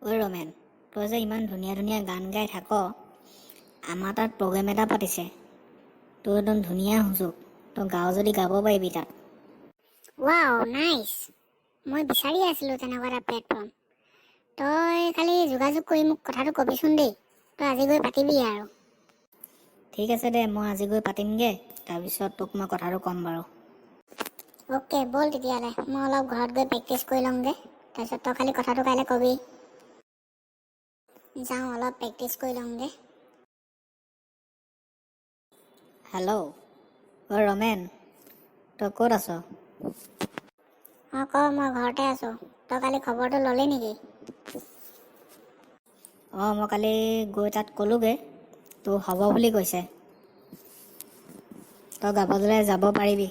ঐ ৰমেন, তই যে ইমান ধুনীয়া ধুনীয়া গান গাই থাক, আমাৰ তাত প্ৰগ্ৰেম এটা পাতিছে। তোৰ একদম ধুনীয়া সুযোগ, তই গাৱ যদি গাব পাৰিবি তাত। Wow nice. মই বিচাৰি আছিলোঁ তেনেকুৱা এটা প্লেটফৰ্ম। তই খালি যোগাযোগ কৰি মোক কথাটো কবিচোন দেই। তই আজি গৈ পাতিবি আৰু। ঠিক আছে দে, মই আজি গৈ পাতিমগৈ, তাৰপিছত তোক মই কথাটো ক'ম বাৰু। অ'কে ব'ল তেতিয়াহ'লে, মই অলপ ঘৰত গৈ প্ৰেক্টিচ কৰি ল'মগৈ। তাৰপিছত তই খালি কথাটো কাইলৈ কবি। যাওঁ অলপ প্ৰেক্টিচ কৰি ল'মগৈ। হেল্ল', ঐ ৰমেন, তই ক'ত আছ? অঁ ক, মই ঘৰতে আছোঁ। তই কালি খবৰটো ল'লি নেকি? অঁ, মই কালি গৈ তাত ক'লোগৈ, তোৰ হ'ব বুলি কৈছে। তই গাবলৈ যাব পাৰিবি।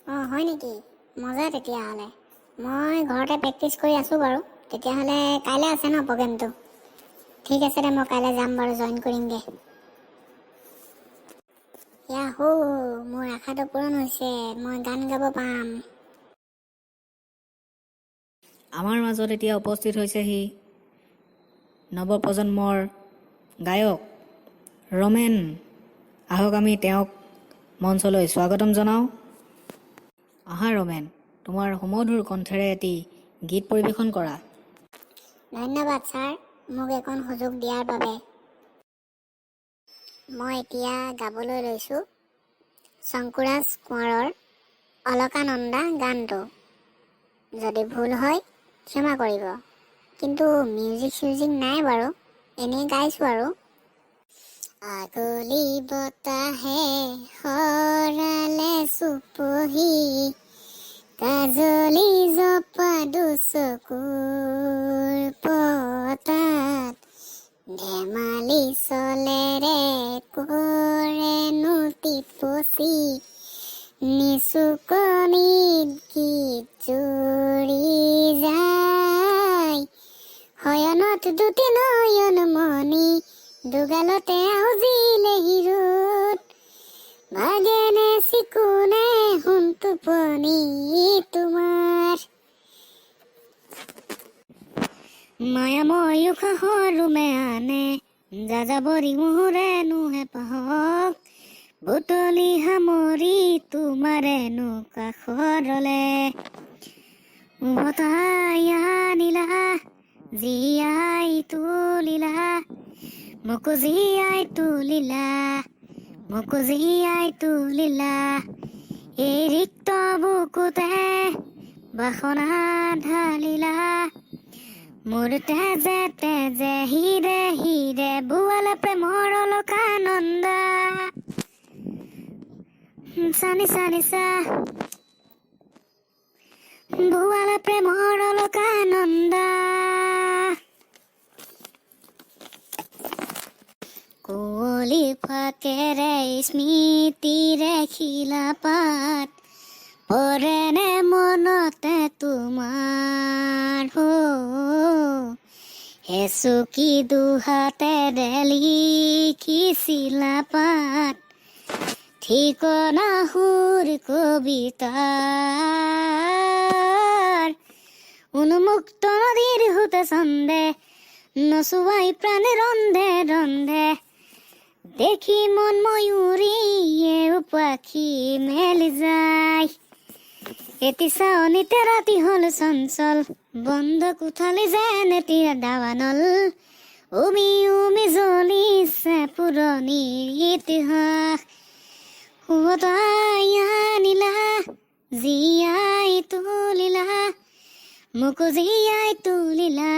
অঁ হয় নেকি? মজা তেতিয়াহ'লে। মই ঘৰতে প্ৰেক্টিচ কৰি আছোঁ বাৰু। তেতিয়াহ'লে কাইলৈ আছে ন প্ৰগ্ৰেমটো? ঠিক আছে দে, মই কাইলৈ যাম বাৰু, জইন কৰিমগৈ। ইয়াহু, মোৰ আশাটো পূৰণ হৈছে, মই গান গাব পাম। আমাৰ মাজত এতিয়া উপস্থিত হৈছেহি নৱপ্ৰজন্মৰ গায়ক ৰমেন। আহক আমি তেওঁক মঞ্চলৈ স্বাগতম জনাওঁ। আহা ৰমেন, তোমাৰ সুমধুৰ কণ্ঠেৰে এটি গীত পৰিৱেশন কৰা। ধন্যবাদ ছাৰ, মোক এখন সুযোগ দিয়াৰ বাবে। মই এতিয়া গাবলৈ লৈছোঁ শংকুৰাজ কোঁৱৰৰ অলকানন্দা গানটো। যদি ভুল হয় ক্ষমা কৰিব, কিন্তু মিউজিক নাই বাৰু, এনেই গাইছোঁ আৰু। আগলি বতাহে সৰালে চুপহি, কাজলি জপা দুচকুৰ পতাত, ধেমালি চলেৰে কৰেনো টিপচি, নিচুকনিত গীত জুৰি যায়, শয়নত দুটি নয়ন মণি, দুগালতে আউজিলে হিৰোত, ভাগেনে চিকুনে সোণ টোপনি তোমাৰ। মায়াময় উশাহৰ ৰুমে আনে, যাযাবৰী মোহৰে নোহে পাহক, বুটলি সামৰি তোমাৰেনো কাষৰলে, উভতাই আনিলা, জীয়াই তুলিলা, মোকো জীয়াই তুলিলা, মোকো জীয়াই তুলিলা, এই ৰিক্ত বুকুতে বাসনা ঢালিলা, মোৰ তেজে তেজে হিৰে হিৰে বোৱালে প্ৰেমৰ অলকানন্দা। নিচা নিচা বোৱালে প্ৰেমৰ অলকানন্দা। কুঁৱলী ফাকেৰে স্মৃতিৰে শিলাপাত, পৰেনে মনতে তোমাৰ হেচুকি দুহাতেৰে লিখিছিলা পাত, ঠিকনা সুৰ কবিতাৰ, উন্মুক্ত নদীৰ সুতে চন্দে, নচুৱাই প্ৰাণে ৰন্ধে ৰন্ধে, দেখি মন ময়ূৰীয়ে পাখি মেলি যায়, এটি চাৱনিতে ৰাতি হল চঞ্চল, বন্ধ কোঠালি যেন এতিয়া দাৱানল, উমি উমি জ্বলিছে পুৰণি ইতিহাস, উভতাই আনিলা, জীয়াই তুলিলা, মোকো জীয়াই তুলিলা,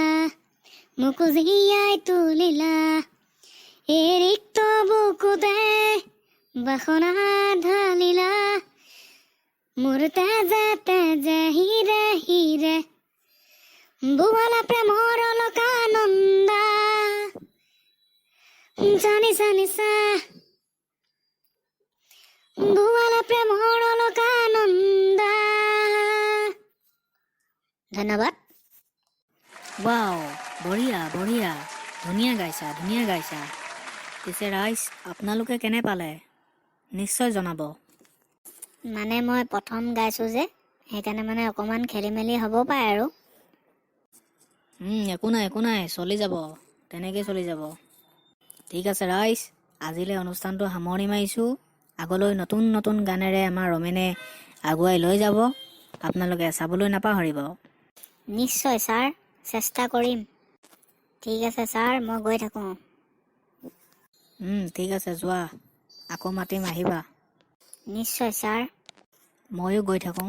মোকো জীয়াই তুলিলা, এই ৰিক্ত বুকুতে বাসনা ঢালিলা, মোৰ তেজে তেজে হিৰে হিৰে বোৱালা প্ৰেমৰ অলকানন্দা। জানিছা নিছা বোৱালা প্ৰেমৰ অলকানন্দা। ধন্যবাদ। ৱাও, বঢ়িয়া বঢ়িয়া, ধুনীয়া গাইছা ধুনীয়া গাইছা। পিছে ৰাইজ, আপোনালোকে কেনে পালে নিশ্চয় জনাব। মানে মই প্ৰথম গাইছোঁ যে, সেইকাৰণে মানে অকণমান খেলি মেলি হ'ব পাৰে আৰু। একো নাই চলি যাব, তেনেকেই চলি যাব। ঠিক আছে ৰাইজ, আজিলৈ অনুষ্ঠানটো সামৰণি মাৰিছোঁ। আগলৈ নতুন নতুন গানেৰে আমাৰ ৰমেনে আগুৱাই লৈ যাব, আপোনালোকে চাবলৈ নাপাহৰিব। নিশ্চয় ছাৰ, চেষ্টা কৰিম। ঠিক আছে ছাৰ, মই গৈ থাকোঁ। ঠিক আছে যোৱা, আকৌ মাতিম আহিবা। নিশ্চয় ছাৰ। ময়ো গৈ থাকোঁ।